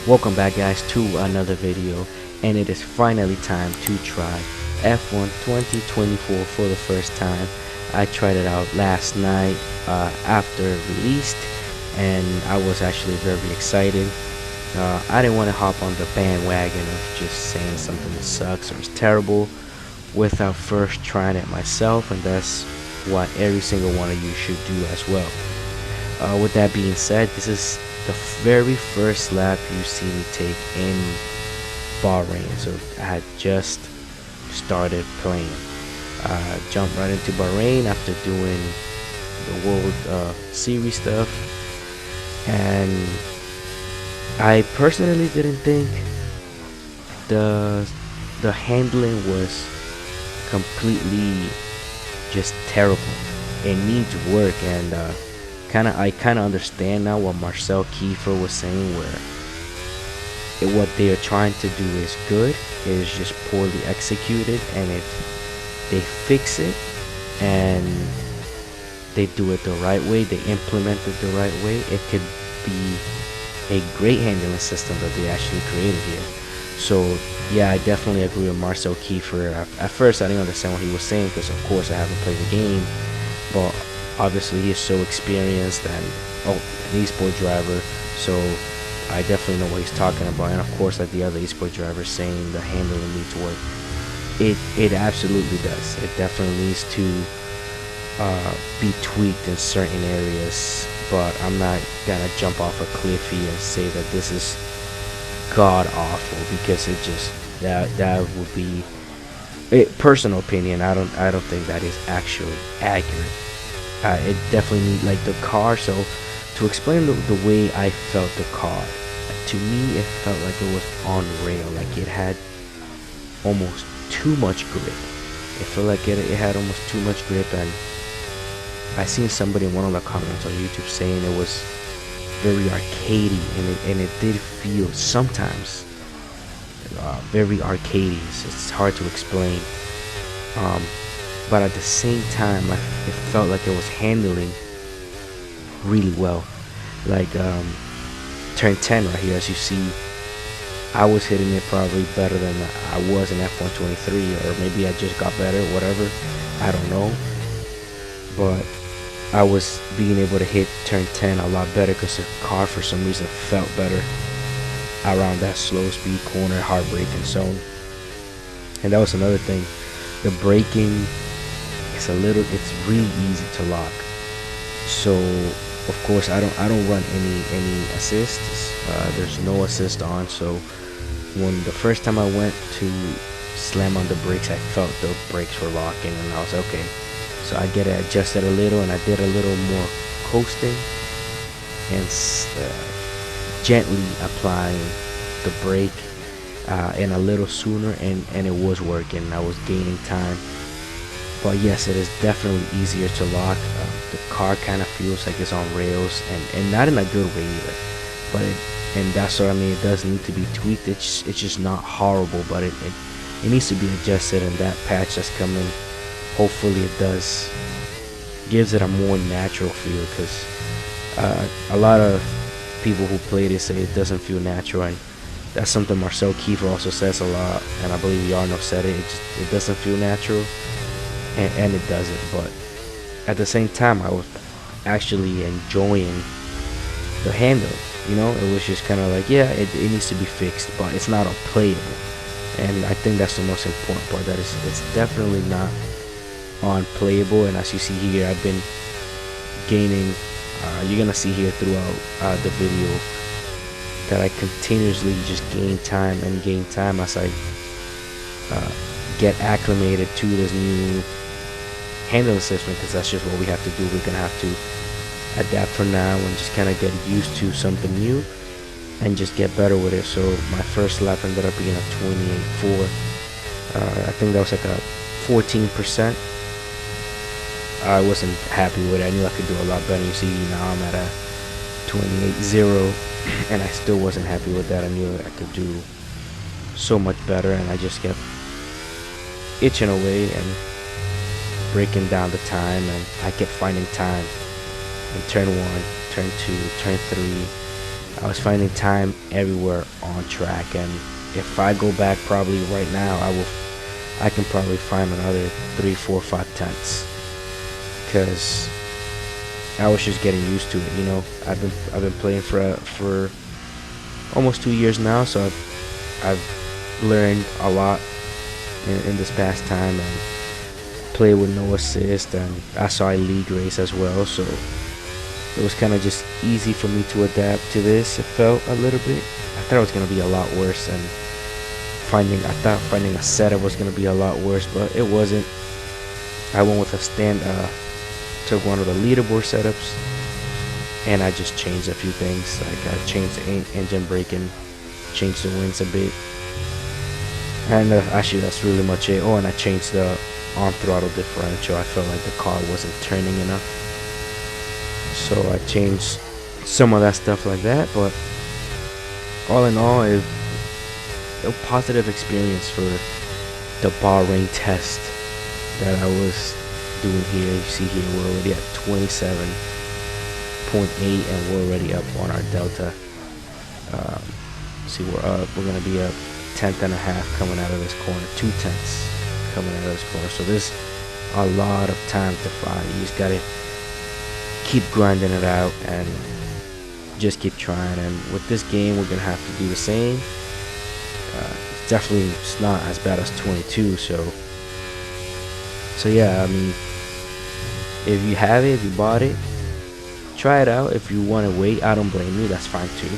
Welcome back guys to another video, and it is finally time to try F1 2024 for the first time. I tried it out last night after it released, and I was actually very excited. I didn't want to hop on the bandwagon of just saying something that sucks or is terrible without first trying it myself, and that's what every single one of you should do as well. With that being said, this is the very first lap you see me take in Bahrain. So I had just started playing. Jumped right into Bahrain after doing the World Series stuff, and I personally didn't think the handling was completely just terrible. It needs work, and I kind of understand now what Marcel Kiefer was saying, where what they are trying to do is good, it is just poorly executed, and if they fix it and they do it the right way, they implement it the right way, it could be a great handling system that they actually created here. So yeah, I definitely agree with Marcel Kiefer. At first I didn't understand what he was saying, because of course I haven't played the game, but obviously he is so experienced and an esport driver, so I definitely know what he's talking about. And of course, like the other esport drivers saying the handling needs work, it absolutely does. It definitely needs to be tweaked in certain areas, but I'm not gonna jump off a cliff here and say that this is god awful, because it just that would be personal opinion. I don't think that is actually accurate. It definitely need, like, the car. So to explain the way I felt the car, to me it felt like it was on rail, like it had almost too much grip. It felt like it had almost too much grip, and I seen somebody in one of the comments on YouTube saying it was very arcadey, and it did feel sometimes very arcadey. It's hard to explain. But at the same time, it felt like it was handling really well. Like turn 10 right here, as you see, I was hitting it probably better than I was in F1 23, or maybe I just got better, whatever, I don't know. But I was being able to hit turn 10 a lot better, because the car for some reason felt better around that slow speed corner, hard braking zone. And that was another thing, the braking, it's really easy to lock. So of course I don't run any assists. There's no assist on, so when the first time I went to slam on the brakes, I felt the brakes were locking, and I was okay. So I get it adjusted a little, and I did a little more coasting and gently applying the brake, and a little sooner, and it was working. I was gaining time. But yes, it is definitely easier to lock. The car kind of feels like it's on rails, and not in a good way either. But and that's what I mean. It does need to be tweaked. It's just not horrible, but it needs to be adjusted. And that patch that's coming, hopefully it gives it a more natural feel, because a lot of people who play this say it doesn't feel natural, and that's something Marcel Kiefer also says a lot, and I believe Jarno said it. It doesn't feel natural. And it doesn't, but at the same time I was actually enjoying the handle. It was just kind of like, yeah, it needs to be fixed, but it's not unplayable. And I think that's the most important part, that it's definitely not unplayable. And as you see here, I've been gaining, you're gonna see here throughout the video that I continuously just gain time as I get acclimated to this new handling system, because that's just what we have to do. We're gonna have to adapt for now and just kind of get used to something new and just get better with it. So my first lap ended up being a 28.4. I think that was like a 14%. I wasn't happy with it. I knew I could do a lot better. You see now I'm at a 28.0, and I still wasn't happy with that. I knew I could do so much better, and I just kept itching away and breaking down the time, and I kept finding time in turn 1, turn 2, turn 3, I was finding time everywhere on track, and if I go back probably right now, I can probably find another 3, 4, 5 tenths, because I was just getting used to it. I've been playing for almost 2 years now, so I've learned a lot in this past time, and play with no assist, and I saw a league race as well, so it was kind of just easy for me to adapt to this. It felt a little bit. I thought it was gonna be a lot worse, and I thought finding a setup was gonna be a lot worse, but it wasn't. I went with took one of the leaderboard setups, and I just changed a few things. Like I changed the engine braking, changed the wings a bit, and actually that's really much it. Oh, and I changed the on throttle differential. I felt like the car wasn't turning enough, so I changed some of that stuff like that. But all in all, a positive experience for the Bahrain test that I was doing here. You see here we're already at 27.8, and we're already up on our delta. See, we're gonna be a tenth and a half coming out of this corner, 2 tenths coming out of this corner. So there's a lot of time to find. You just gotta keep grinding it out and just keep trying. And with this game, we're gonna have to do the same. It's not as bad as 22. So yeah, I mean, if you have it, if you bought it, try it out. If you want to wait, I don't blame you. That's fine too.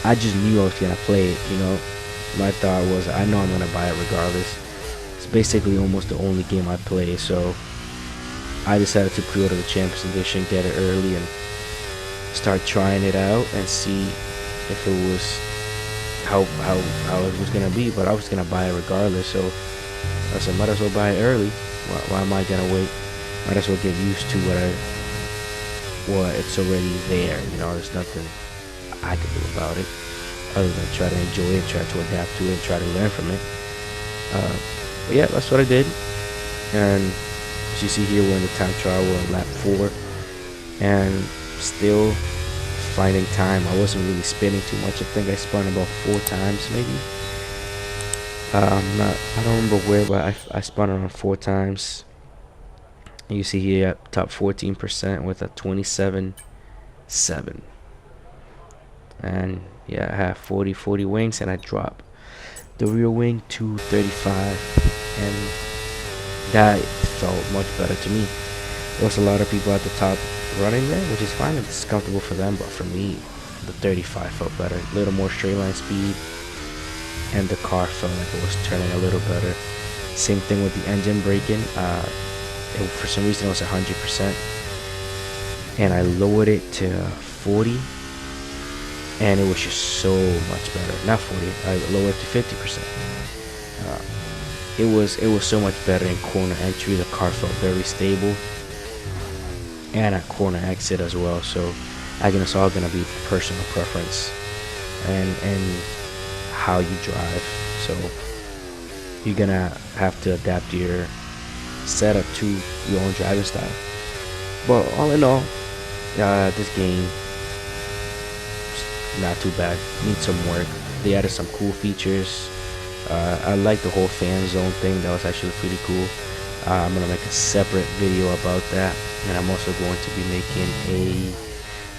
I just knew I was gonna play it. My thought was, I know I'm gonna buy it regardless. It's basically almost the only game I play, so I decided to pre-order the Champions Edition, get it early, and start trying it out and see if it was how it was gonna be. But I was gonna buy it regardless, so I said, might as well buy it early. Why am I gonna wait? Might as well get used to what it's already there. There's nothing I can do about it other than try to enjoy it, try to adapt to it, and try to learn from it. But yeah, that's what I did. And as you see here, we're in the time trial. We're on lap 4, and still finding time. I wasn't really spinning too much. I think I spun about 4 times maybe. I don't remember where, but I spun around 4 times. You see here at top 14% with a 27.7. And yeah, I have 40 wings, and I drop the rear wing to 35, and that felt much better to me. There was a lot of people at the top running there, which is fine if it's comfortable for them, but for me, the 35 felt better. A little more straight line speed, and the car felt like it was turning a little better. Same thing with the engine braking. For some reason it was 100%, and I lowered it to 40, and it was just so much better. Not 40, I lowered it to 50%. It was so much better in corner entry. The car felt very stable, and at corner exit as well. So I guess it's all gonna be personal preference and how you drive. So you're gonna have to adapt your setup to your own driving style. But all in all, this game not too bad. Needs some work. They added some cool features. I like the whole fan zone thing. That was actually pretty cool. I'm gonna make a separate video about that, and I'm also going to be making a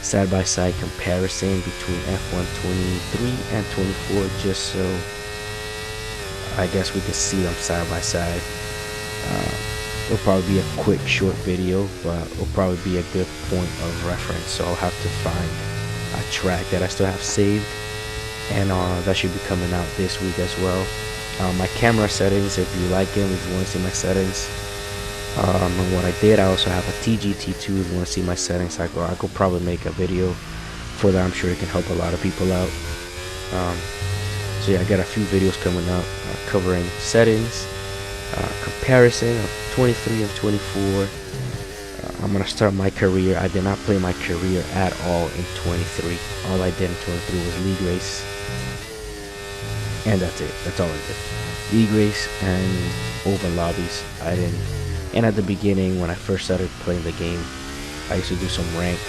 side-by-side comparison between F1 23 and 24, just so I guess we can see them side by side. It'll probably be a quick short video, but it'll probably be a good point of reference. So I'll have to find a track that I still have saved, and that should be coming out this week as well. My camera settings, if you like them, if you want to see my settings, and what I did, I also have a TGT2. If you want to see my settings, I could probably make a video for that. I'm sure it can help a lot of people out. So yeah, I got a few videos coming up covering settings, comparison of 23 and 24. I'm gonna start my career. I did not play my career at all in 23. All I did in 23 was league race, and that's it. That's all I did. League race and open lobbies. I didn't. And at the beginning, when I first started playing the game, I used to do some rank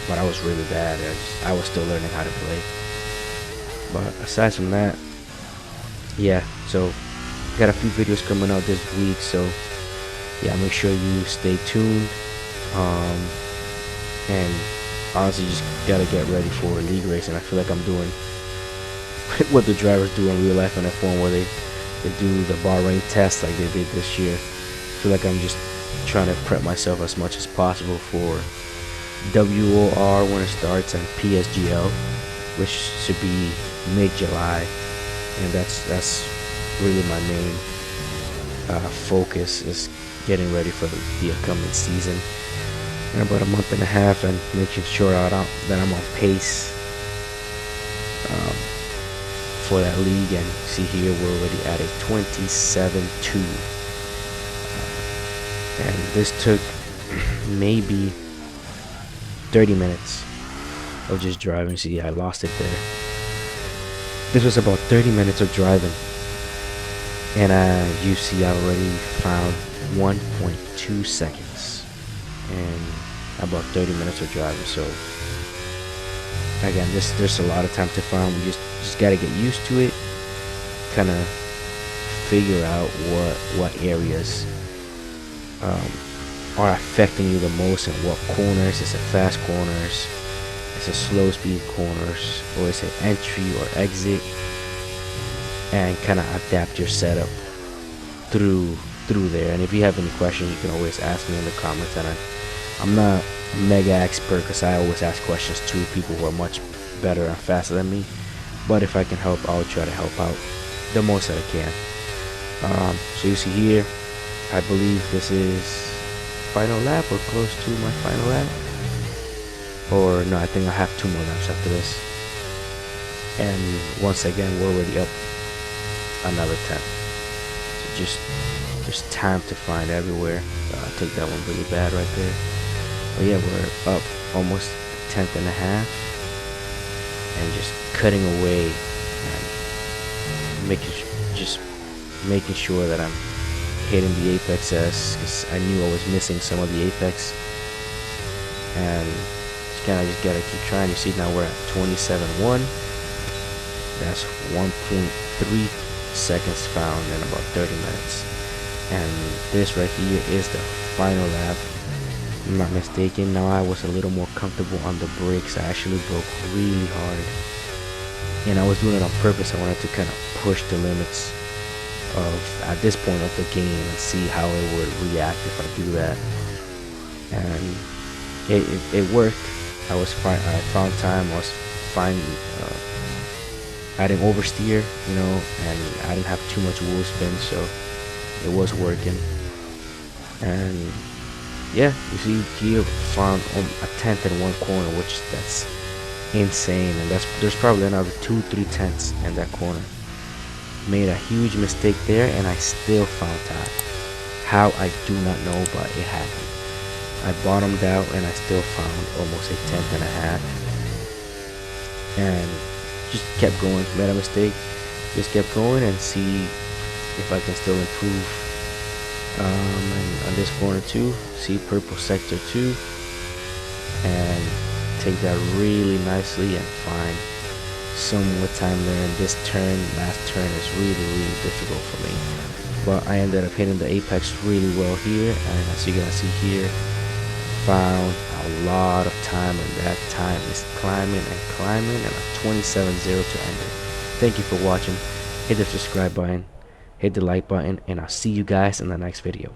but I was really bad. I was still learning how to play. But aside from that, yeah. So got a few videos coming out this week. So yeah, make sure you stay tuned. And honestly, just gotta get ready for league racing. I feel like I'm doing what the drivers do in real life in F1, where they do the Bahrain test like they did this year. I feel like I'm just trying to prep myself as much as possible for WOR when it starts, and PSGL, which should be mid-July, and that's really my main focus, is getting ready for the upcoming season in about a month and a half, and making sure that I'm on pace for that league. And see here, we're already at a 27-2, and this took maybe 30 minutes of just driving. See, I lost it there. This was about 30 minutes of driving, and you see I already found 1.2 seconds and about 30 minutes of driving. So again, there's a lot of time to find. We just gotta get used to it, kind of figure out what areas are affecting you the most, and what corners. Is it fast corners, is it slow speed corners, or is it entry or exit, and kind of adapt your setup through there. And if you have any questions, you can always ask me in the comments, and I'm not a mega expert, because I always ask questions to people who are much better and faster than me, but if I can help, I'll try to help out the most that I can. So you see here, I believe this is final lap, or close to my final lap, or no, I think I have 2 more laps after this, and once again we're already up another 10. So just time to find everywhere. I take that one really bad right there, but yeah, we're up almost a tenth and a half, and just cutting away and making sure that I'm hitting the apexes, because I knew I was missing some of the apex, and just gotta keep trying. You see, now we're at 27-1. That's 1.3 seconds found in about 30 minutes, and this right here is the final lap. If I'm not mistaken, now I was a little more comfortable on the brakes. I actually broke really hard, and I was doing it on purpose. I wanted to kind of push the limits of, at this point of the game, and see how it would react if I do that. And it worked. I was fine. I found time. I was fine. I didn't oversteer, and I didn't have too much wheel spin, so it was working. And yeah, you see here, found a tenth in one corner, which that's insane. And there's probably another 2-3 tenths in that corner. Made a huge mistake there, and I still found time. How, I do not know, but it happened. I bottomed out, and I still found almost a tenth and a half, and just kept going. Made a mistake, just kept going, and see if I can still improve. And on this corner too, see purple sector 2, and take that really nicely and find some more time there. And this last turn is really difficult for me, but I ended up hitting the apex really well here, and as you can see here, found a lot of time, and that time is climbing and a 27-0 to end it. Thank you for watching. Hit the subscribe button, hit the like button, and I'll see you guys in the next video.